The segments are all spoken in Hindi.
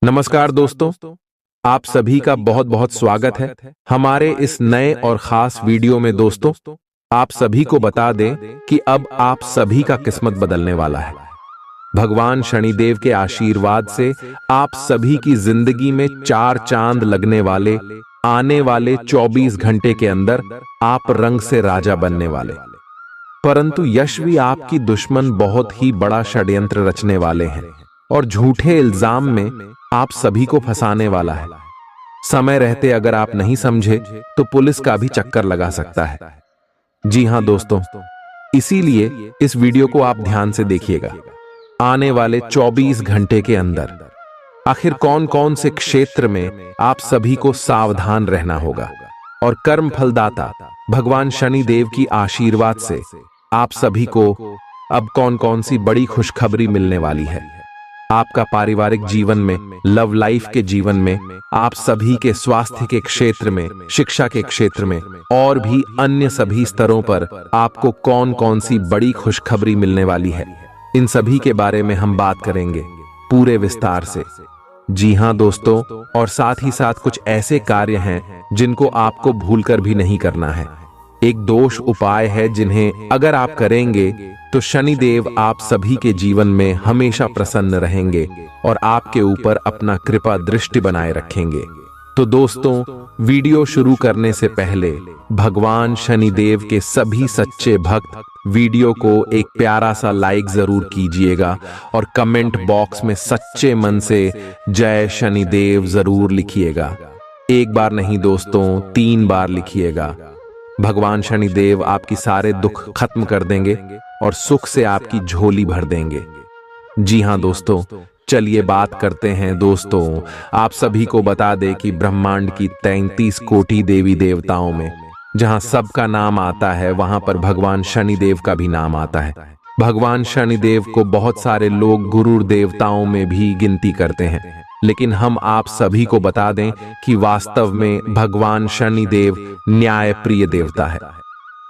नमस्कार दोस्तों, आप सभी का बहुत बहुत स्वागत है हमारे इस नए और खास वीडियो में। दोस्तों, आप सभी को बता दें कि अब आप सभी का किस्मत बदलने वाला है। भगवान शनिदेव के आशीर्वाद से आप सभी की जिंदगी में चार चांद लगने वाले आने वाले 24 घंटे के अंदर आप रंग से राजा बनने वाले। परंतु यश भी आपकी दुश्मन बहुत ही बड़ा षड्यंत्र रचने वाले हैं और झूठे इल्जाम में आप सभी को फंसाने वाला है। समय रहते अगर आप नहीं समझे तो पुलिस का भी चक्कर लगा सकता है। जी हां दोस्तों, इसीलिए इस वीडियो को आप ध्यान से देखिएगा। आने वाले 24 घंटे के अंदर आखिर कौन कौन से क्षेत्र में आप सभी को सावधान रहना होगा और कर्म फलदाता भगवान शनिदेव की आशीर्वाद से आप सभी को अब कौन कौन सी बड़ी खुशखबरी मिलने वाली है। आपका पारिवारिक जीवन में, लव लाइफ के जीवन में, आप सभी के स्वास्थ्य के क्षेत्र में, शिक्षा के क्षेत्र में और भी अन्य सभी स्तरों पर आपको कौन कौन सी बड़ी खुशखबरी मिलने वाली है, इन सभी के बारे में हम बात करेंगे पूरे विस्तार से। जी हां दोस्तों, और साथ ही साथ कुछ ऐसे कार्य हैं जिनको आपको भूलकर भी नहीं करना है। एक दोष उपाय है जिन्हें अगर आप करेंगे तो शनिदेव आप सभी के जीवन में हमेशा प्रसन्न रहेंगे और आपके ऊपर अपना कृपा दृष्टि बनाए रखेंगे। तो दोस्तों, वीडियो शुरू करने से पहले भगवान शनिदेव के सभी सच्चे भक्त वीडियो को एक प्यारा सा लाइक जरूर कीजिएगा और कमेंट बॉक्स में सच्चे मन से जय शनिदेव जरूर लिखिएगा। एक बार नहीं दोस्तों, 3 बार लिखिएगा। भगवान शनिदेव आपकी सारे दुख खत्म कर देंगे और सुख से आपकी झोली भर देंगे। जी हां दोस्तों, चलिए बात करते हैं। दोस्तों, आप सभी को बता दें कि ब्रह्मांड की 33 कोटि देवी देवताओं में जहां सबका नाम आता है वहां पर भगवान शनिदेव का भी नाम आता है। भगवान शनिदेव को बहुत सारे लोग गुरु देवताओं में भी गिनती करते हैं, लेकिन हम आप सभी को बता दें कि वास्तव में भगवान शनिदेव न्याय प्रिय देवता है।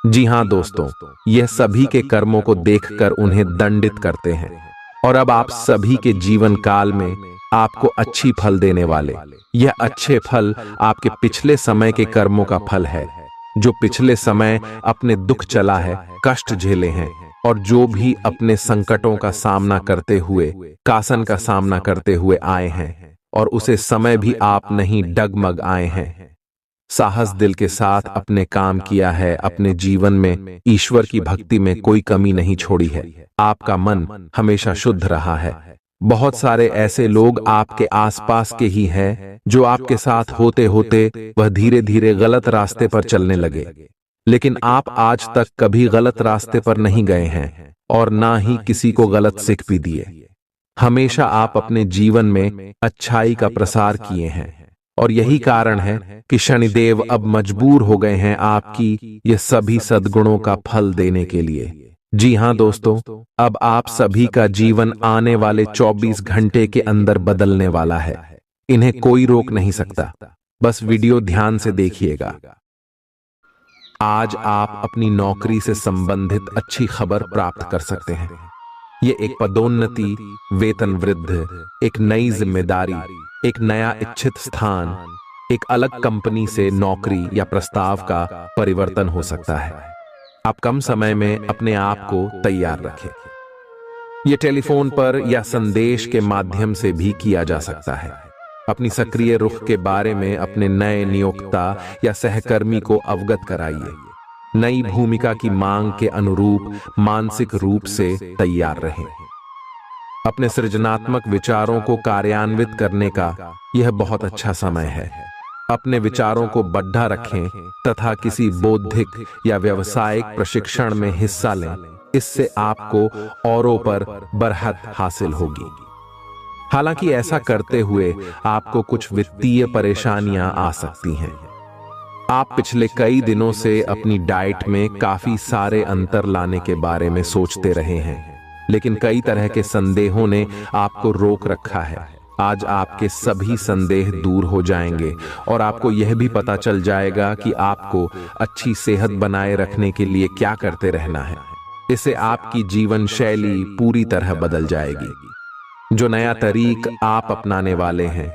जी हां दोस्तों, यह सभी के कर्मों को देखकर उन्हें दंडित करते हैं और अब आप सभी के जीवन काल में आपको अच्छी फल देने वाले। यह अच्छे फल आपके पिछले समय के कर्मों का फल है, जो पिछले समय अपने दुख चला है, कष्ट झेले हैं और जो भी अपने संकटों का सामना करते हुए, कासन का सामना करते हुए आए हैं और उसे समय भी आप नहीं डगमग आए हैं। साहस दिल के साथ अपने काम किया है, अपने जीवन में ईश्वर की भक्ति में कोई कमी नहीं छोड़ी है। आपका मन हमेशा शुद्ध रहा है। बहुत सारे ऐसे लोग आपके आसपास के ही हैं जो आपके साथ होते होते वह धीरे धीरे गलत रास्ते पर चलने लगे, लेकिन आप आज तक कभी गलत रास्ते पर नहीं गए हैं और ना ही किसी को गलत सीख भी दिए। हमेशा आप अपने जीवन में अच्छाई का प्रसार किए हैं और यही कारण है कि शनिदेव अब मजबूर हो गए हैं आपकी ये सभी सद्गुणों का फल देने के लिए। जी हां दोस्तों, अब आप सभी का जीवन आने वाले 24 घंटे के अंदर बदलने वाला है। इन्हें कोई रोक नहीं सकता। बस वीडियो ध्यान से देखिएगा। आज आप अपनी नौकरी से संबंधित अच्छी खबर प्राप्त कर सकते हैं। ये एक पदोन्नति, वेतन वृद्धि, एक नई जिम्मेदारी, एक नया इच्छित स्थान, एक अलग कंपनी से नौकरी या प्रस्ताव का परिवर्तन हो सकता है। आप कम समय में अपने आप को तैयार रखें। यह टेलीफोन पर या संदेश के माध्यम से भी किया जा सकता है। अपनी सक्रिय रुख के बारे में अपने नए नियोक्ता या सहकर्मी को अवगत कराइए। नई भूमिका की मांग के अनुरूप मानसिक रूप से तैयार रहें। अपने सृजनात्मक विचारों को कार्यान्वित करने का यह बहुत अच्छा समय है। अपने विचारों को बढ़ा रखें तथा किसी बौद्धिक या व्यावसायिक प्रशिक्षण में हिस्सा लें। इससे आपको औरों पर बरहत हासिल होगी। हालांकि ऐसा करते हुए आपको कुछ वित्तीय परेशानियां आ सकती हैं। आप पिछले कई दिनों से अपनी डाइट में काफी सारे अंतर लाने के बारे में सोचते रहे हैं, लेकिन कई तरह के संदेहों ने आपको रोक रखा है। आज आपके सभी संदेह दूर हो जाएंगे और आपको यह भी पता चल जाएगा कि आपको अच्छी सेहत बनाए रखने के लिए क्या करते रहना है। इससे आपकी जीवन शैली पूरी तरह बदल जाएगी। जो नया तरीक आप अपनाने वाले हैं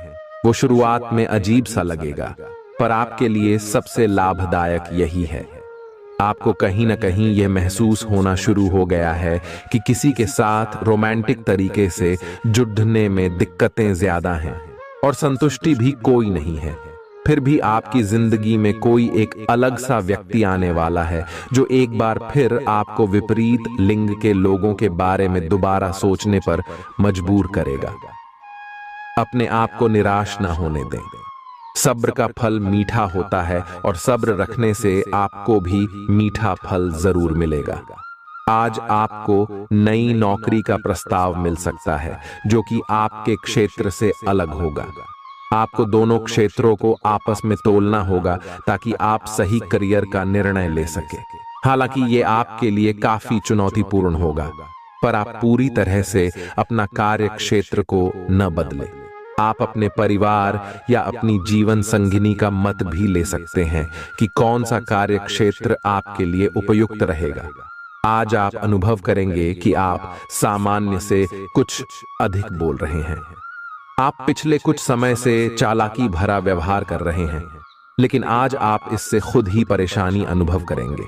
वो शुरुआत में अजीब सा लगेगा, पर आपके लिए सबसे लाभदायक यही है। आपको कहीं ना कहीं यह महसूस होना शुरू हो गया है कि किसी के साथ रोमांटिक तरीके से जुड़ने में दिक्कतें ज्यादा हैं और संतुष्टि भी कोई नहीं है। फिर भी आपकी जिंदगी में कोई एक अलग सा व्यक्ति आने वाला है जो एक बार फिर आपको विपरीत लिंग के लोगों के बारे में दोबारा सोचने पर मजबूर करेगा। अपने आप को निराश ना होने दें। सब्र का फल मीठा होता है और सब्र रखने से आपको भी मीठा फल जरूर मिलेगा। आज आपको नई नौकरी का प्रस्ताव मिल सकता है जो कि आपके क्षेत्र से अलग होगा। आपको दोनों क्षेत्रों को आपस में तोलना होगा ताकि आप सही करियर का निर्णय ले सके। हालांकि ये आपके लिए काफी चुनौतीपूर्ण होगा, पर आप पूरी तरह से अपना कार्य क्षेत्र को न बदलें। आप अपने परिवार या अपनी जीवन संगिनी का मत भी ले सकते हैं कि कौन सा कार्य क्षेत्र आपके लिए उपयुक्त रहेगा। आज आप अनुभव करेंगे कि आप सामान्य से कुछ अधिक बोल रहे हैं। आप पिछले कुछ समय से चालाकी भरा व्यवहार कर रहे हैं, लेकिन आज आप इससे खुद ही परेशानी अनुभव करेंगे।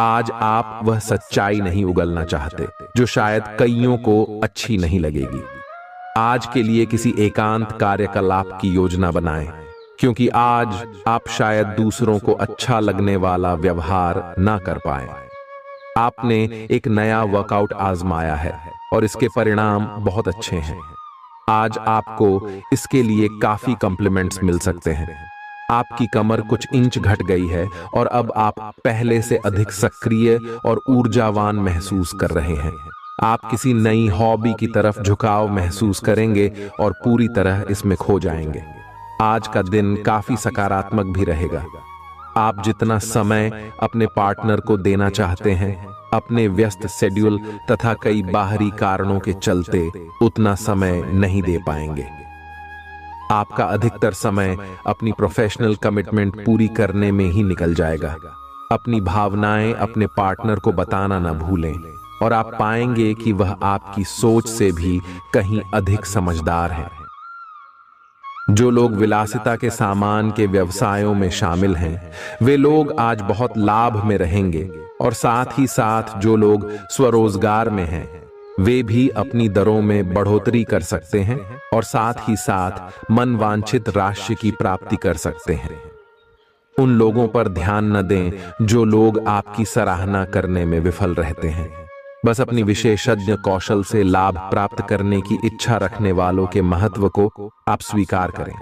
आज आप वह सच्चाई नहीं उगलना चाहते जो शायद कईयों को अच्छी नहीं लगेगी। आज के लिए किसी एकांत कार्यकलाप की योजना बनाएं, क्योंकि आज आप शायद दूसरों को अच्छा लगने वाला व्यवहार ना कर पाए। आपने एक नया वर्कआउट आजमाया है और इसके परिणाम बहुत अच्छे हैं। आज आपको इसके लिए काफी कॉम्प्लीमेंट्स मिल सकते हैं। आपकी कमर कुछ इंच घट गई है और अब आप पहले से अधिक सक्रिय और ऊर्जावान महसूस कर रहे हैं। आप किसी नई हॉबी की तरफ झुकाव महसूस करेंगे और पूरी तरह इसमें खो जाएंगे। आज का दिन काफी सकारात्मक भी रहेगा। आप जितना समय अपने पार्टनर को देना चाहते हैं, अपने व्यस्त शेड्यूल तथा कई बाहरी कारणों के चलते उतना समय नहीं दे पाएंगे। आपका अधिकतर समय अपनी प्रोफेशनल कमिटमेंट पूरी करने में ही निकल जाएगा। अपनी भावनाएं अपने पार्टनर को बताना न भूलें और आप पाएंगे कि वह आपकी सोच से भी कहीं अधिक समझदार है। जो लोग विलासिता के सामान के व्यवसायों में शामिल हैं, वे लोग आज बहुत लाभ में रहेंगे और साथ ही साथ जो लोग स्वरोजगार में हैं, वे भी अपनी दरों में बढ़ोतरी कर सकते हैं और साथ ही साथ मनवांछित राशि की प्राप्ति कर सकते हैं। उन लोगों पर ध्यान न दें जो लोग आपकी सराहना करने में विफल रहते हैं। बस अपनी विशेषज्ञ कौशल से लाभ प्राप्त करने की इच्छा रखने वालों के महत्व को आप स्वीकार करें।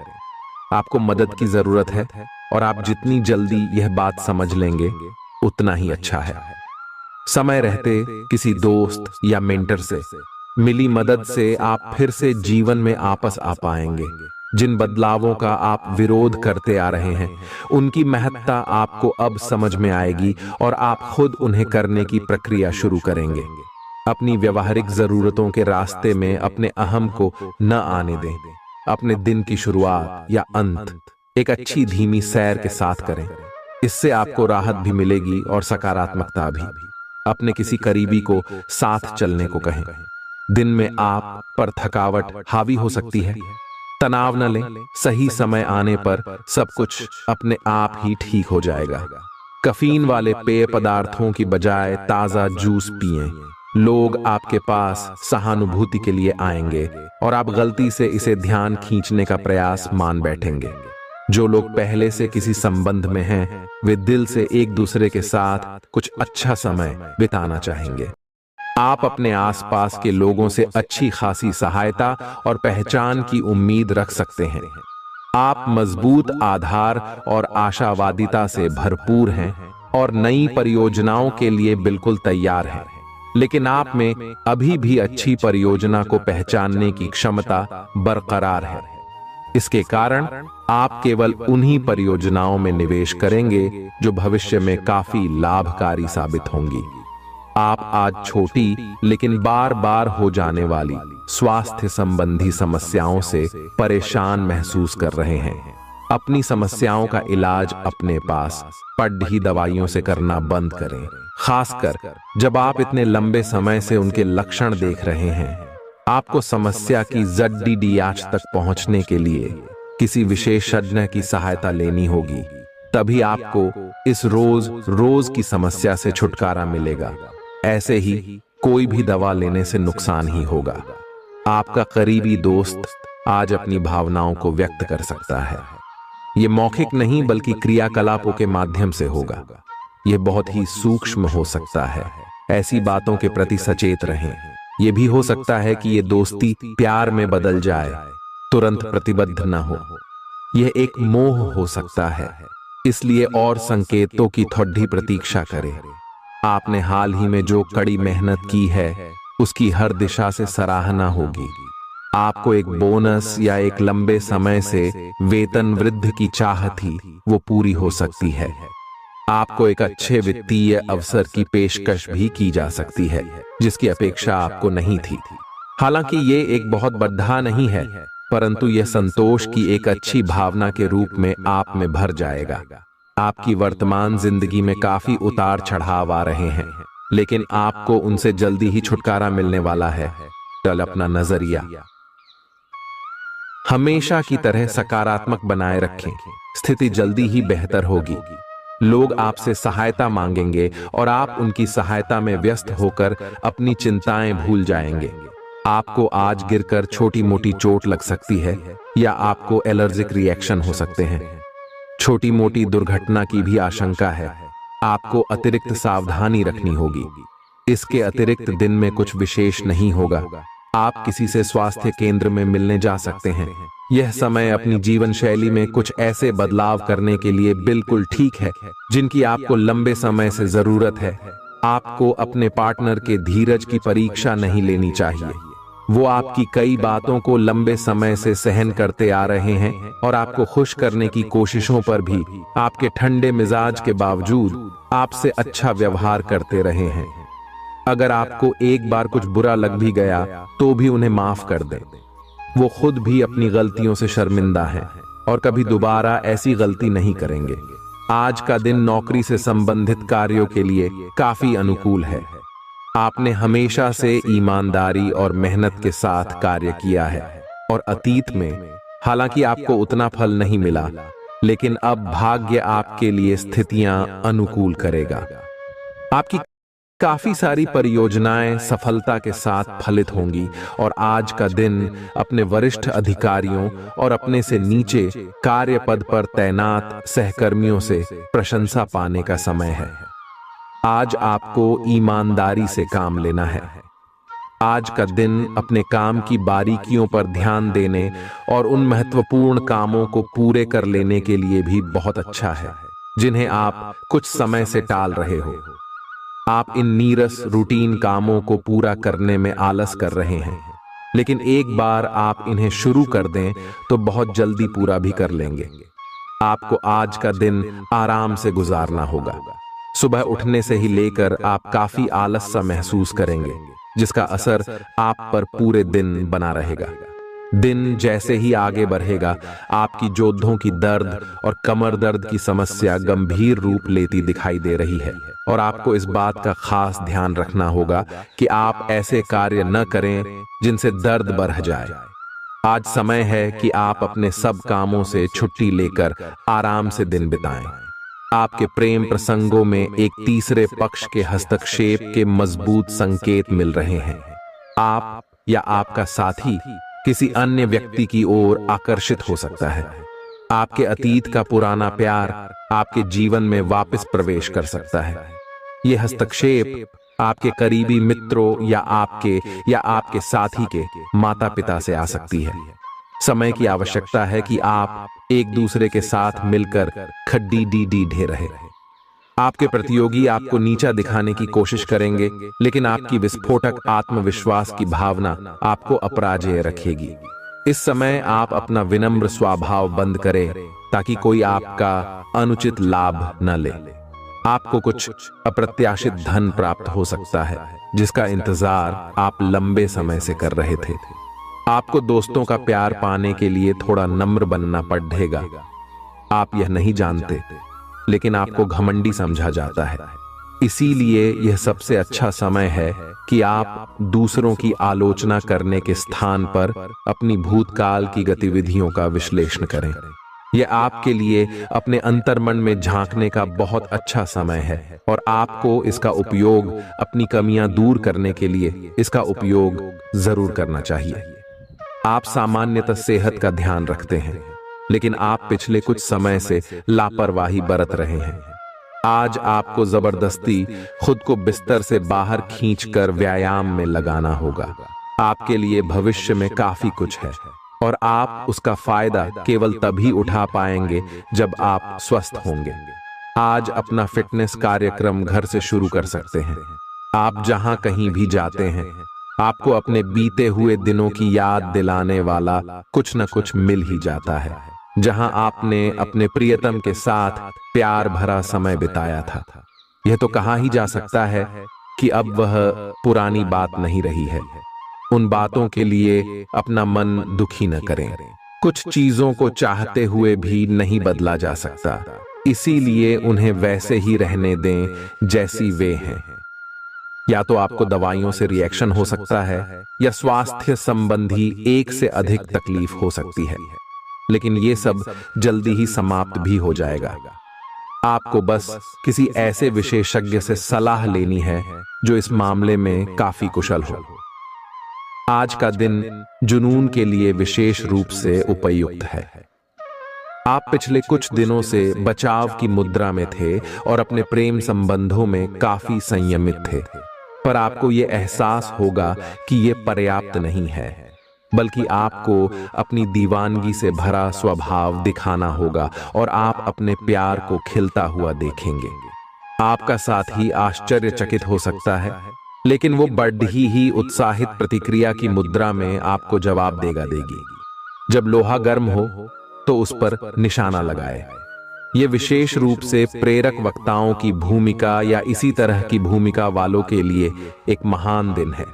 आपको मदद की जरूरत है और आप जितनी जल्दी यह बात समझ लेंगे उतना ही अच्छा है। समय रहते किसी दोस्त या मेंटर से मिली मदद से आप फिर से जीवन में आपस आ पाएंगे। जिन बदलावों का आप विरोध करते आ रहे हैं, उनकी महत्ता आपको अब समझ में आएगी और आप खुद उन्हें करने की प्रक्रिया शुरू करेंगे। अपनी व्यवहारिक जरूरतों के रास्ते में अपने अहम को न आने दें। अपने दिन की शुरुआत या अंत एक अच्छी धीमी सैर के साथ करें। इससे आपको राहत भी मिलेगी और सकारात्मकता भी। अपने किसी करीबी को साथ चलने को कहें। दिन में आप पर थकावट हावी हो सकती है, तनाव न लें। सही समय आने पर सब कुछ अपने आप ही ठीक हो जाएगा। कैफीन वाले पेय पदार्थों की बजाय ताजा जूस पिएं। लोग आपके पास सहानुभूति के लिए आएंगे और आप गलती से इसे ध्यान खींचने का प्रयास मान बैठेंगे। जो लोग पहले से किसी संबंध में हैं, वे दिल से एक दूसरे के साथ कुछ अच्छा समय बिताना चाहेंगे। आप अपने आसपास के लोगों से अच्छी खासी सहायता और पहचान की उम्मीद रख सकते हैं। आप मजबूत आधार और आशावादिता से भरपूर हैं और नई परियोजनाओं के लिए बिल्कुल तैयार हैं। लेकिन आप में अभी भी अच्छी परियोजना को पहचानने की क्षमता बरकरार है। इसके कारण आप केवल उन्हीं परियोजनाओं में निवेश करेंगे जो भविष्य में काफी लाभकारी साबित होंगी। आप आज छोटी लेकिन बार बार हो जाने वाली स्वास्थ्य संबंधी समस्याओं से परेशान महसूस कर रहे हैं। अपनी समस्याओं का इलाज अपने पास पड़ी दवाइयों से करना बंद करें, खासकर जब आप इतने लंबे समय से उनके लक्षण देख रहे हैं। आपको समस्या की जड्डी आंच तक पहुंचने के लिए किसी विशेषज्ञ की सहायता लेनी होगी, तभी आपको इस रोज रोज की समस्या से छुटकारा मिलेगा। ऐसे ही कोई भी दवा लेने से नुकसान ही होगा। आपका करीबी दोस्त आज अपनी भावनाओं को व्यक्त कर सकता है। ये मौखिक नहीं बल्कि क्रियाकलापों के माध्यम से होगा। यह बहुत ही सूक्ष्म हो सकता है। ऐसी बातों के प्रति सचेत रहें। यह भी हो सकता है कि ये दोस्ती प्यार में बदल जाए, तुरंत प्रतिबद्ध न हो। यह एक मोह हो सकता है, इसलिए और संकेतों की थोड़ी प्रतीक्षा करें। आपने हाल ही में जो कड़ी मेहनत की है उसकी हर दिशा से सराहना होगी। आपको एक बोनस या एक लंबे समय से वेतन वृद्धि की चाह थी, वो पूरी हो सकती है। आपको एक अच्छे वित्तीय अवसर की पेशकश भी की जा सकती है जिसकी अपेक्षा आपको नहीं थी। हालांकि ये एक बहुत बड़ा नहीं है, परंतु यह संतोष की एक अच्छी भावना के रूप में आप में भर जाएगा। आपकी वर्तमान जिंदगी में काफी उतार चढ़ाव आ रहे हैं, लेकिन आपको उनसे जल्दी ही छुटकारा मिलने वाला है। कल अपना नजरिया हमेशा की तरह सकारात्मक बनाए रखें। स्थिति जल्दी ही बेहतर होगी। लोग आपसे सहायता मांगेंगे और आप उनकी सहायता में व्यस्त होकर अपनी चिंताएं भूल जाएंगे। आपको आज गिरकर छोटी मोटी चोट लग सकती है या आपको एलर्जिक रिएक्शन हो सकते हैं। छोटी मोटी दुर्घटना की भी आशंका है। आपको अतिरिक्त सावधानी रखनी होगी। इसके अतिरिक्त दिन में कुछ विशेष नहीं होगा। आप किसी से स्वास्थ्य केंद्र में मिलने जा सकते हैं। यह समय अपनी जीवन शैली में कुछ ऐसे बदलाव करने के लिए बिल्कुल ठीक है जिनकी आपको लंबे समय से जरूरत है। आपको अपने पार्टनर के धीरज की परीक्षा नहीं लेनी चाहिए। वो आपकी कई बातों को लंबे समय से सहन करते आ रहे हैं और आपको खुश करने की कोशिशों पर भी आपके ठंडे मिजाज के बावजूद आपसे अच्छा व्यवहार करते रहे हैं। अगर आपको एक बार कुछ बुरा लग भी गया तो भी उन्हें माफ कर दें। वो खुद भी अपनी गलतियों से शर्मिंदा हैं और कभी दोबारा ऐसी गलती नहीं करेंगे। आज का दिन नौकरी से संबंधित कार्यों के लिए काफी अनुकूल है। आपने हमेशा से ईमानदारी और मेहनत के साथ कार्य किया है और अतीत में हालांकि आपको उतना फल नहीं मिला, लेकिन अब भाग्य आपके लिए स्थितियां अनुकूल करेगा। आपकी काफी सारी परियोजनाएं सफलता के साथ फलित होंगी और आज का दिन अपने वरिष्ठ अधिकारियों और अपने से नीचे कार्य पद पर तैनात सहकर्मियों से प्रशंसा पाने का समय है। आज आपको ईमानदारी से काम लेना है। आज का दिन अपने काम की बारीकियों पर ध्यान देने और उन महत्वपूर्ण कामों को पूरे कर लेने के लिए भी बहुत अच्छा है जिन्हें आप कुछ समय से टाल रहे हो। आप इन नीरस रूटीन कामों को पूरा करने में आलस कर रहे हैं, लेकिन एक बार आप इन्हें शुरू कर दें तो बहुत जल्दी पूरा भी कर लेंगे। आपको आज का दिन आराम से गुजारना होगा। सुबह उठने से ही लेकर आप काफी आलस सा महसूस करेंगे, जिसका असर आप पर पूरे दिन बना रहेगा। दिन जैसे ही आगे बढ़ेगा, आपकी जोड़ों की दर्द और कमर दर्द की समस्या गंभीर रूप लेती दिखाई दे रही है और आपको इस बात का खास ध्यान रखना होगा कि आप ऐसे कार्य न करें जिनसे दर्द बढ़ जाए। आज समय है कि आप अपने सब कामों से छुट्टी लेकर आराम से दिन बिताएं। आपके प्रेम प्रसंगों में एक तीसरे पक्ष के हस्तक्षेप के मजबूत संकेत मिल रहे हैं। आप या आपका साथी किसी अन्य व्यक्ति की ओर आकर्षित हो सकता है। आपके अतीत का पुराना प्यार आपके जीवन में वापस प्रवेश कर सकता है। यह हस्तक्षेप आपके करीबी मित्रों या आपके साथी के माता पिता से आ सकती है। समय की आवश्यकता है कि आप एक दूसरे के साथ मिलकर खड्डी डी ढे रहे। आपके प्रतियोगी आपको नीचा दिखाने की कोशिश करेंगे, लेकिन आपकी विस्फोटक आत्मविश्वास की भावना आपको अपराजेय रखेगी। इस समय आप अपना विनम्र स्वभाव बंद करें ताकि कोई आपका अनुचित लाभ न ले। आपको कुछ अप्रत्याशित धन प्राप्त हो सकता है जिसका इंतजार आप लंबे समय से कर रहे थे। आपको दोस्तों का प्यार पाने के लिए थोड़ा नम्र बनना पड़ेगा। आप यह नहीं जानते, लेकिन आपको घमंडी समझा जाता है। इसीलिए यह सबसे अच्छा समय है कि आप दूसरों की आलोचना करने के स्थान पर अपनी भूतकाल की गतिविधियों का विश्लेषण करें। यह आपके लिए अपने अंतर्मन में झांकने का बहुत अच्छा समय है और आपको इसका उपयोग अपनी कमियां दूर करने के लिए इसका उपयोग जरूर करना चाहिए। आप सामान्यतः सेहत का ध्यान रखते हैं, लेकिन आप पिछले कुछ समय से लापरवाही बरत रहे हैं। आज आपको जबरदस्ती खुद को बिस्तर से बाहर खींचकर व्यायाम में लगाना होगा। आपके लिए भविष्य में काफी कुछ है और आप उसका फायदा केवल तभी उठा पाएंगे जब आप स्वस्थ होंगे। आज अपना फिटनेस कार्यक्रम घर से शुरू कर सकते हैं। आप जहां कहीं भी जाते हैं, आपको अपने बीते हुए दिनों की याद दिलाने वाला कुछ न कुछ मिल ही जाता है। जहां आपने अपने प्रियतम के साथ प्यार भरा समय बिताया था, यह तो कहा ही जा सकता है कि अब वह पुरानी बात नहीं रही है। उन बातों के लिए अपना मन दुखी न करें। कुछ चीजों को चाहते हुए भी नहीं बदला जा सकता, इसीलिए उन्हें वैसे ही रहने दें जैसी वे हैं। या तो आपको दवाइयों से रिएक्शन हो सकता है या स्वास्थ्य संबंधी एक से अधिक तकलीफ हो सकती है, लेकिन ये सब जल्दी ही समाप्त भी हो जाएगा। आपको बस किसी ऐसे विशेषज्ञ से सलाह लेनी है जो इस मामले में काफी कुशल हो। आज का दिन जुनून के लिए विशेष रूप से उपयुक्त है। आप पिछले कुछ दिनों से बचाव की मुद्रा में थे और अपने प्रेम संबंधों में काफी संयमित थे, पर आपको यह एहसास होगा कि यह पर्याप्त नहीं है, बल्कि आपको अपनी दीवानगी से भरा स्वभाव दिखाना होगा और आप अपने प्यार को खिलता हुआ देखेंगे। आपका साथी आश्चर्यचकित हो सकता है, लेकिन वो बढ़ी ही उत्साहित प्रतिक्रिया की मुद्रा में आपको जवाब देगी। जब लोहा गर्म हो तो उस पर निशाना लगाए। ये विशेष रूप से प्रेरक वक्ताओं की भूमिका या इसी तरह की भूमिका वालों के लिए एक महान दिन है।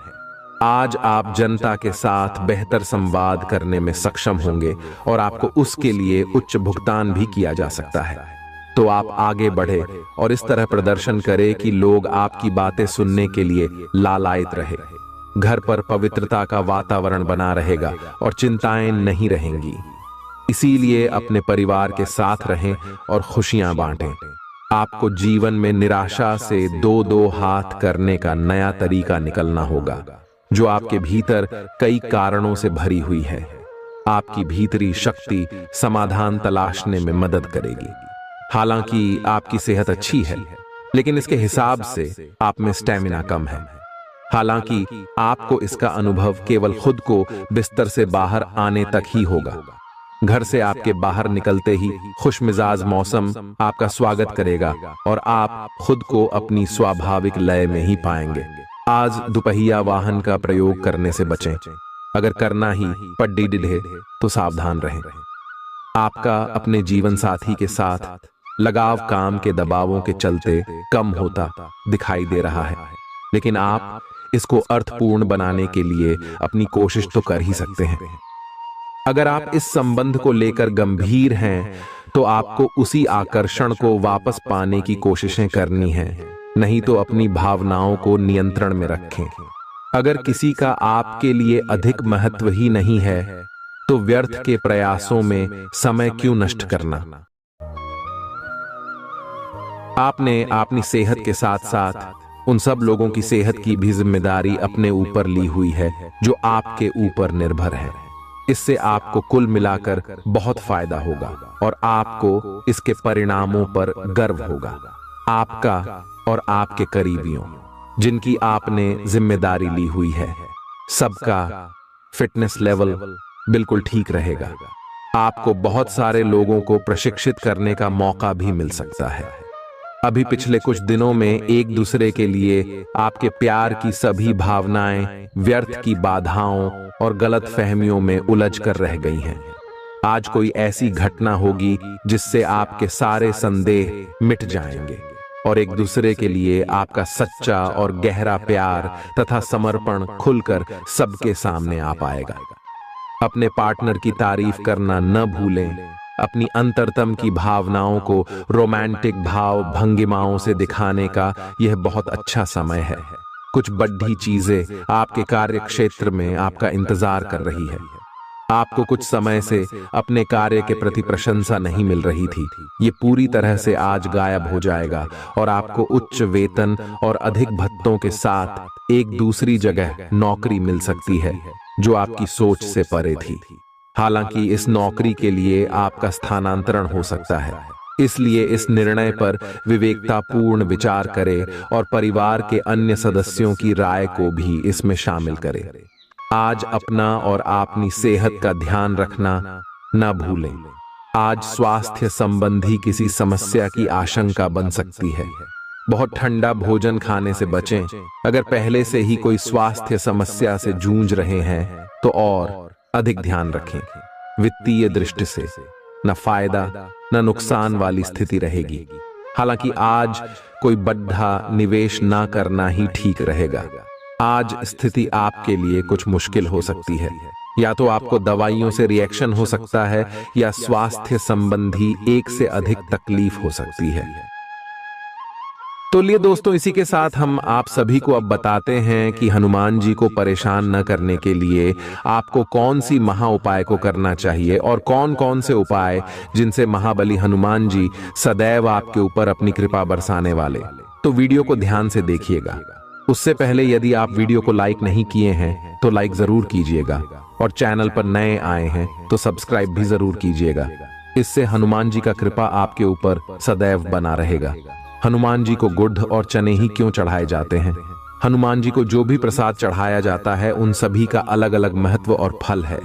आज आप जनता के साथ बेहतर संवाद करने में सक्षम होंगे और आपको उसके लिए उच्च भुगतान भी किया जा सकता है। तो आप आगे बढ़े और इस तरह प्रदर्शन करें कि लोग आपकी बातें सुनने के लिए लालायित रहे। घर पर पवित्रता का वातावरण बना रहेगा और चिंताएं नहीं रहेंगी। इसीलिए अपने परिवार के साथ रहें और खुशियां बांटें। आपको जीवन में निराशा से दो दो हाथ करने का नया तरीका निकलना होगा, जो आपके भीतर कई कारणों से भरी हुई है। आपकी भीतरी शक्ति समाधान तलाशने में मदद करेगी। हालांकि आपकी सेहत अच्छी है, लेकिन इसके हिसाब से आप में स्टेमिना कम है। हालांकि आपको इसका अनुभव केवल खुद को बिस्तर से बाहर आने तक ही होगा। घर से आपके बाहर निकलते ही खुशमिजाज मौसम आपका स्वागत करेगा और आप खुद को अपनी स्वाभाविक लय में ही पाएंगे। आज दुपहिया वाहन का प्रयोग करने से बचें। अगर करना ही पड्डी डिढ़े तो सावधान रहें। आपका अपने जीवन साथी के साथ लगाव काम के दबावों के चलते कम होता दिखाई दे रहा है, लेकिन आप इसको अर्थपूर्ण बनाने के लिए अपनी कोशिश तो कर ही सकते हैं। अगर आप इस संबंध को लेकर गंभीर हैं, तो आपको उसी आकर्षण को वापस पाने की कोशिशें करनी हैं, नहीं तो अपनी भावनाओं को नियंत्रण में रखें। अगर किसी का आपके लिए अधिक महत्व ही नहीं है, तो व्यर्थ के प्रयासों में समय क्यों नष्ट करना। आपने अपनी सेहत के साथ साथ उन सब लोगों की सेहत की भी जिम्मेदारी अपने ऊपर ली हुई है जो आपके ऊपर निर्भर है। इससे आपको कुल मिलाकर बहुत फायदा होगा और आपको इसके परिणामों पर गर्व होगा। आपका और आपके करीबियों जिनकी आपने जिम्मेदारी ली हुई है, सबका फिटनेस लेवल बिल्कुल ठीक रहेगा। आपको बहुत सारे लोगों को प्रशिक्षित करने का मौका भी मिल सकता है। अभी पिछले कुछ दिनों में एक दूसरे के लिए आपके प्यार की सभी भावनाएं व्यर्थ की बाधाओं और गलत फहमियों में उलझ कर रह गई हैं। आज कोई ऐसी घटना होगी जिससे आपके सारे संदेह मिट जाएंगे और एक दूसरे के लिए आपका सच्चा और गहरा प्यार तथा समर्पण खुलकर सबके सामने आ पाएगा। अपने पार्टनर की तारीफ करना न भूलें अपनी अंतरतम की भावनाओं को रोमांटिक भाव भंगिमाओं से दिखाने का यह बहुत अच्छा समय है। कुछ बड़ी चीजें आपके कार्य क्षेत्र में आपका इंतजार कर रही है। आपको कुछ समय से अपने कार्य के प्रति प्रशंसा नहीं मिल रही थी, ये पूरी तरह से आज गायब हो जाएगा और आपको उच्च वेतन और अधिक भत्तों के साथ एक दूसरी जगह नौकरी मिल सकती है जो आपकी सोच से परे थी। हालांकि इस नौकरी के लिए आपका स्थानांतरण हो सकता है, इसलिए इस निर्णय पर विवेकतापूर्ण विचार करें और परिवार के अन्य सदस्यों की राय को भी इसमें शामिल करें। आज अपना और अपनी सेहत का ध्यान रखना न भूलें। आज स्वास्थ्य संबंधी किसी समस्या की आशंका बन सकती है। बहुत ठंडा भोजन खाने से बचें। अगर पहले से ही कोई स्वास्थ्य समस्या से जूझ रहे हैं तो और अधिक ध्यान रखें। वित्तीय दृष्टि से न फायदा न नुकसान वाली स्थिति रहेगी। हालांकि आज कोई बड़ा निवेश ना करना ही ठीक रहेगा। आज स्थिति आपके लिए कुछ मुश्किल हो सकती है। या तो आपको दवाइयों से रिएक्शन हो सकता है या स्वास्थ्य संबंधी एक से अधिक तकलीफ हो सकती है। तो लिए दोस्तों, इसी के साथ हम आप सभी को अब बताते हैं कि हनुमान जी को परेशान न करने के लिए आपको कौन सी महा उपाय को करना चाहिए और कौन कौन से उपाय जिनसे महाबली हनुमान जी सदैव आपके ऊपर अपनी कृपा बरसाने वाले। तो वीडियो को ध्यान से देखिएगा। उससे पहले यदि आप वीडियो को लाइक नहीं किए हैं तो लाइक जरूर कीजिएगा और चैनल पर नए आए हैं तो सब्सक्राइब भी जरूर कीजिएगा। इससे हनुमान जी का कृपा आपके ऊपर सदैव बना रहेगा। हनुमान जी को गुड़ और चने ही क्यों चढ़ाए जाते हैं? हनुमान जी को जो भी प्रसाद चढ़ाया जाता है उन सभी का अलग अलग महत्व और फल है।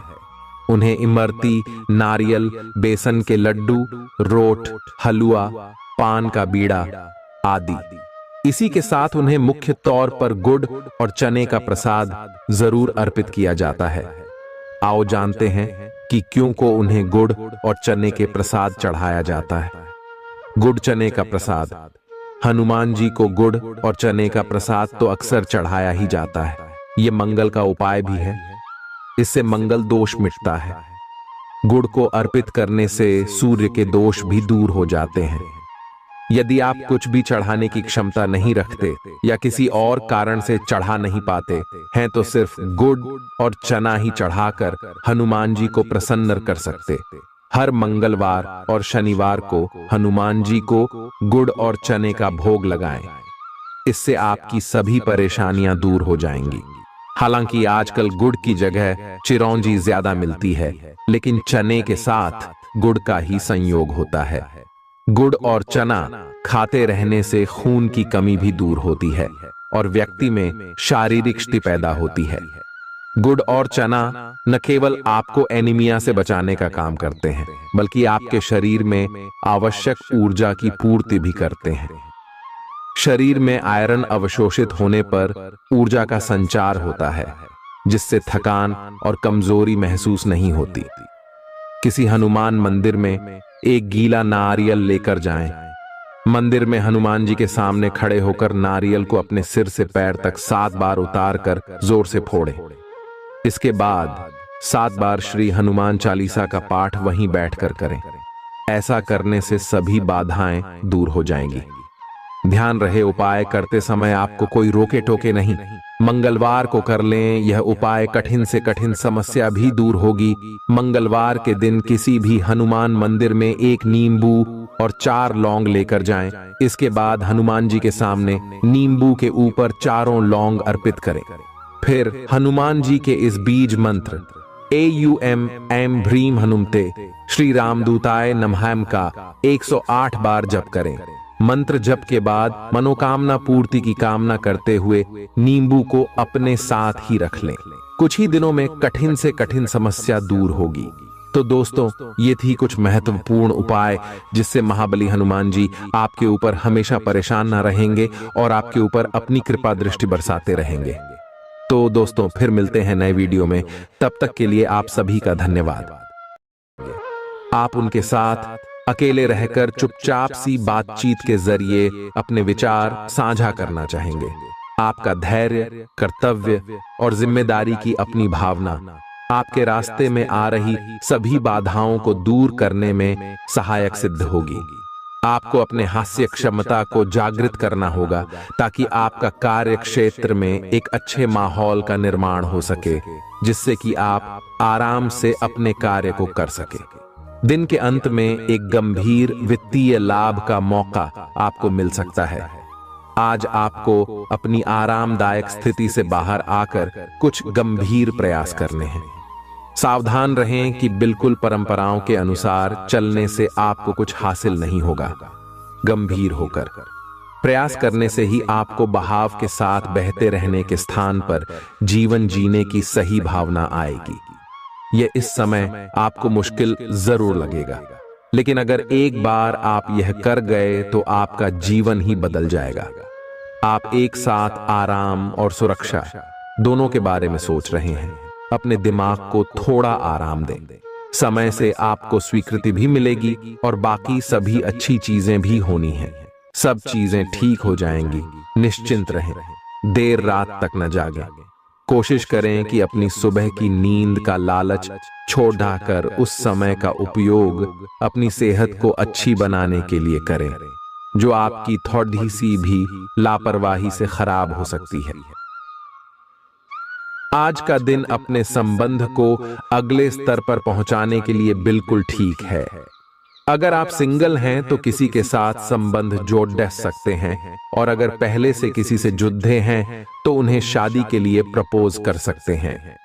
उन्हें इमरती, नारियल, बेसन के लड्डू, रोट, हलवा, पान का बीड़ा आदि। इसी के साथ उन्हें मुख्य तौर पर गुड़ और चने का प्रसाद जरूर अर्पित किया जाता है। आओ जानते हैं कि क्यों को उन्हें गुड़ और चने के प्रसाद चढ़ाया जाता है। गुड़ चने का प्रसाद। हनुमान जी को गुड़ और चने का प्रसाद तो अक्सर चढ़ाया ही जाता है। ये मंगल का उपाय भी है। इससे मंगल दोष मिटता है। गुड़ को अर्पित करने से सूर्य के दोष भी दूर हो जाते हैं। यदि आप कुछ भी चढ़ाने की क्षमता नहीं रखते या किसी और कारण से चढ़ा नहीं पाते हैं तो सिर्फ गुड़ और चना ही चढ़ाकर हनुमान जी को प्रसन्न कर सकते। हर मंगलवार और शनिवार को हनुमान जी को गुड़ और चने का भोग लगाएं। इससे आपकी सभी परेशानियां दूर हो जाएंगी। हालांकि आजकल गुड़ की जगह चिरौंजी ज्यादा मिलती है, लेकिन चने के साथ गुड़ का ही संयोग होता है। गुड़ और चना खाते रहने से खून की कमी भी दूर होती है और व्यक्ति में शारीरिक शक्ति पैदा होती है। गुड़ और चना न केवल आपको एनीमिया से बचाने का काम करते हैं, बल्कि आपके शरीर में आवश्यक ऊर्जा की पूर्ति भी करते हैं। शरीर में आयरन अवशोषित होने पर ऊर्जा का संचार होता है, जिससे थकान और कमजोरी महसूस नहीं होती। किसी हनुमान मंदिर में एक गीला नारियल लेकर जाएं। मंदिर में हनुमान जी के सामने खड़े होकर नारियल को अपने सिर से पैर तक 7 बार उतार कर जोर से फोड़ें। इसके बाद 7 बार श्री हनुमान चालीसा का पाठ वहीं बैठकर करें। ऐसा करने से सभी बाधाएं दूर हो जाएंगी। ध्यान रहे, उपाय करते समय आपको कोई रोके टोके नहीं। मंगलवार को कर लें। यह उपाय कठिन से कठिन समस्या भी दूर होगी। मंगलवार के दिन किसी भी हनुमान मंदिर में एक नींबू और 4 लौंग लेकर जाएं। इसके बाद हनुमान जी के सामने नींबू के ऊपर 4 लौंग अर्पित करें। फिर हनुमान जी के इस बीज मंत्र AUM ऐं ह्रीं हनुमते श्री रामदूताय नमः का 108 बार जप करें। मंत्र जप के बाद मनोकामना पूर्ति की कामना करते हुए नींबू को अपने साथ ही रख लें। कुछ ही दिनों में कठिन से कठिन समस्या दूर होगी। तो दोस्तों, ये थी कुछ महत्वपूर्ण उपाय जिससे महाबली हनुमान जी आपके ऊपर हमेशा परेशान न रहेंगे और आपके ऊपर अपनी कृपा दृष्टि बरसाते रहेंगे। तो दोस्तों, फिर मिलते हैं नए वीडियो में। तब तक के लिए आप सभी का धन्यवाद। आप उनके साथ अकेले रहकर चुपचाप सी बातचीत के जरिए अपने विचार साझा करना चाहेंगे। आपका धैर्य, कर्तव्य और जिम्मेदारी की अपनी भावना आपके रास्ते में आ रही सभी बाधाओं को दूर करने में सहायक सिद्ध होगी। आपको अपने हास्य क्षमता को जागृत करना होगा ताकि आपका कार्य क्षेत्र में एक अच्छे माहौल का निर्माण हो सके, जिससे कि आप आराम से अपने कार्य को कर सके। दिन के अंत में एक गंभीर वित्तीय लाभ का मौका आपको मिल सकता है। आज आपको अपनी आरामदायक स्थिति से बाहर आकर कुछ गंभीर प्रयास करने हैं। सावधान रहें कि बिल्कुल परंपराओं के अनुसार चलने से आपको कुछ हासिल नहीं होगा। गंभीर होकर प्रयास करने से ही आपको बहाव के साथ बहते रहने के स्थान पर जीवन जीने की सही भावना आएगी। यह इस समय आपको मुश्किल जरूर लगेगा, लेकिन अगर एक बार आप यह कर गए तो आपका जीवन ही बदल जाएगा। आप एक साथ आराम और सुरक्षा दोनों के बारे में सोच रहे हैं। अपने दिमाग को थोड़ा आराम दें। समय से आपको स्वीकृति भी मिलेगी और बाकी सभी अच्छी चीजें भी होनी हैं। सब चीजें ठीक हो जाएंगी। निश्चिंत रहें। देर रात तक न जागें। कोशिश करें कि अपनी सुबह की नींद का लालच छोड़कर उस समय का उपयोग अपनी सेहत को अच्छी बनाने के लिए करें, जो आपकी थोड़ी सी भी लापरवाही से खराब हो सकती है। आज का दिन अपने संबंध को अगले स्तर पर पहुंचाने के लिए बिल्कुल ठीक है। अगर आप सिंगल हैं तो किसी के साथ संबंध जोड़ सकते हैं, और अगर पहले से किसी से जुड़े हैं तो उन्हें शादी के लिए प्रपोज कर सकते हैं।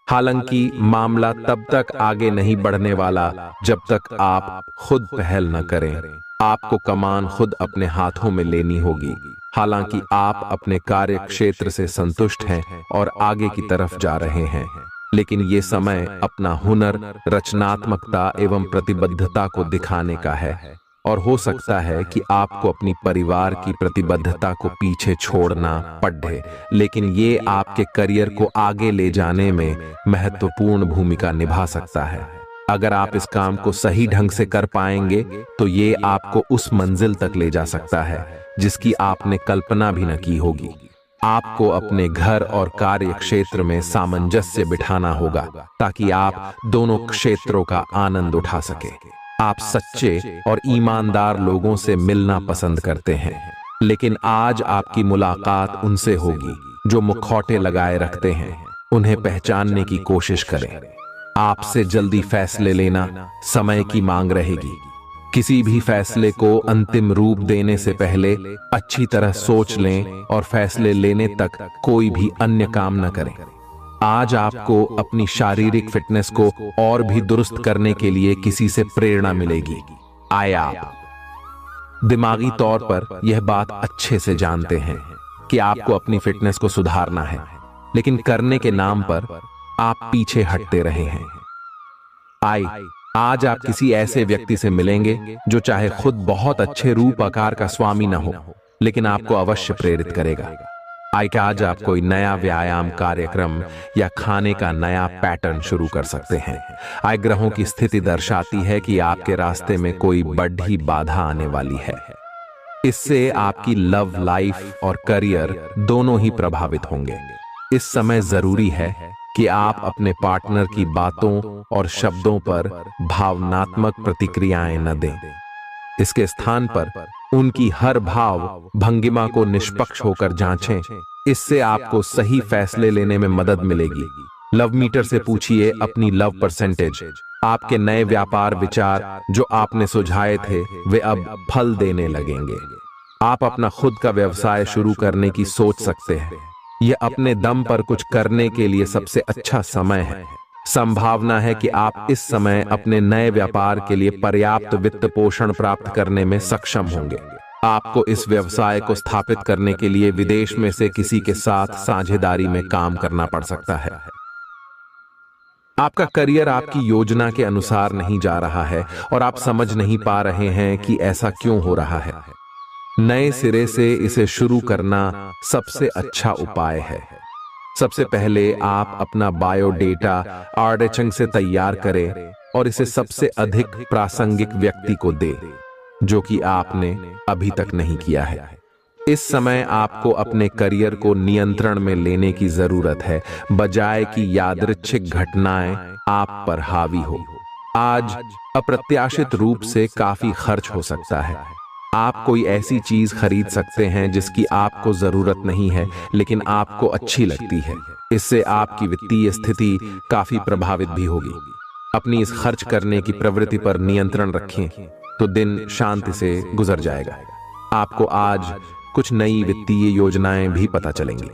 हालांकि मामला तब तक आगे नहीं बढ़ने वाला जब तक आप खुद पहल न करें। आपको कमान खुद अपने हाथों में लेनी होगी। हालांकि आप अपने कार्य क्षेत्र से संतुष्ट हैं और आगे की तरफ जा रहे हैं, लेकिन ये समय अपना हुनर, रचनात्मकता एवं प्रतिबद्धता को दिखाने का है। और हो सकता है कि आपको अपनी परिवार की प्रतिबद्धता को पीछे छोड़ना पड़े, लेकिन ये आपके करियर को आगे ले जाने में महत्वपूर्ण भूमिका निभा सकता है। अगर आप इस काम को सही ढंग से कर पाएंगे तो ये आपको उस मंजिल तक ले जा सकता है जिसकी आपने कल्पना भी न की होगी। आपको अपने घर और कार्य क्षेत्र में सामंजस्य बिठाना होगा ताकि आप दोनों क्षेत्रों का आनंद उठा सके। आप सच्चे और ईमानदार लोगों से मिलना पसंद करते हैं, लेकिन आज आपकी मुलाकात उनसे होगी जो मुखौटे लगाए रखते हैं। उन्हें पहचानने की कोशिश करें। आपसे जल्दी फैसले लेना समय की मांग रहेगी। किसी भी फैसले को अंतिम रूप देने से पहले अच्छी तरह सोच लें और फैसले लेने तक कोई भी अन्य काम न करें। आज आपको अपनी शारीरिक फिटनेस को और भी दुरुस्त करने के लिए किसी से प्रेरणा मिलेगी। आए आप दिमागी तौर पर यह बात अच्छे से जानते हैं कि आपको अपनी फिटनेस को सुधारना है, लेकिन करने के नाम पर आप पीछे हटते रहे हैं। आज आप किसी ऐसे व्यक्ति से मिलेंगे जो चाहे खुद बहुत अच्छे रूप आकार का स्वामी न हो, लेकिन आपको अवश्य प्रेरित करेगा। आज आप कोई नया व्यायाम कार्यक्रम या खाने का नया पैटर्न शुरू कर सकते हैं। ग्रहों की स्थिति दर्शाती है कि आपके रास्ते में कोई बड़ी बाधा आने वाली है। इससे आपकी लव लाइफ और करियर दोनों ही प्रभावित होंगे। इस समय जरूरी है कि आप अपने पार्टनर की बातों और शब्दों पर भावनात्मक प्रतिक्रियाएं न दें। इसके स्थान पर उनकी हर भाव भंगिमा को निष्पक्ष होकर जांचें। इससे आपको सही फैसले लेने में मदद मिलेगी। लव मीटर से पूछिए अपनी लव परसेंटेज। आपके नए व्यापार विचार जो आपने सुझाए थे वे अब फल देने लगेंगे। आप अपना खुद का व्यवसाय शुरू करने की सोच सकते हैं। यह अपने दम पर कुछ करने के लिए सबसे अच्छा समय है। संभावना है कि आप इस समय अपने नए व्यापार के लिए पर्याप्त वित्त पोषण प्राप्त करने में सक्षम होंगे। आपको इस व्यवसाय को स्थापित करने के लिए विदेश में से किसी के साथ साझेदारी में काम करना पड़ सकता है। आपका करियर आपकी योजना के अनुसार नहीं जा रहा है और आप समझ नहीं पा रहे हैं कि ऐसा क्यों हो रहा है। नए सिरे से इसे शुरू करना सबसे अच्छा उपाय है। सबसे पहले आप अपना बायोडेटा आर्डेचंग से तैयार करें और इसे सबसे अधिक प्रासंगिक व्यक्ति को दें जो कि आपने अभी तक नहीं किया है। इस समय आपको अपने करियर को नियंत्रण में लेने की जरूरत है, बजाय कि यादृच्छिक घटनाएं आप पर हावी हो। आज अप्रत्याशित रूप से काफी खर्च हो सकता है। आप कोई ऐसी चीज खरीद सकते हैं जिसकी आपको जरूरत नहीं है, लेकिन आपको अच्छी लगती है। इससे आपकी वित्तीय स्थिति काफी प्रभावित भी होगी। अपनी इस खर्च करने की प्रवृत्ति पर नियंत्रण रखें, तो दिन शांति से गुजर जाएगा। आपको आज कुछ नई वित्तीय योजनाएं भी पता चलेंगी।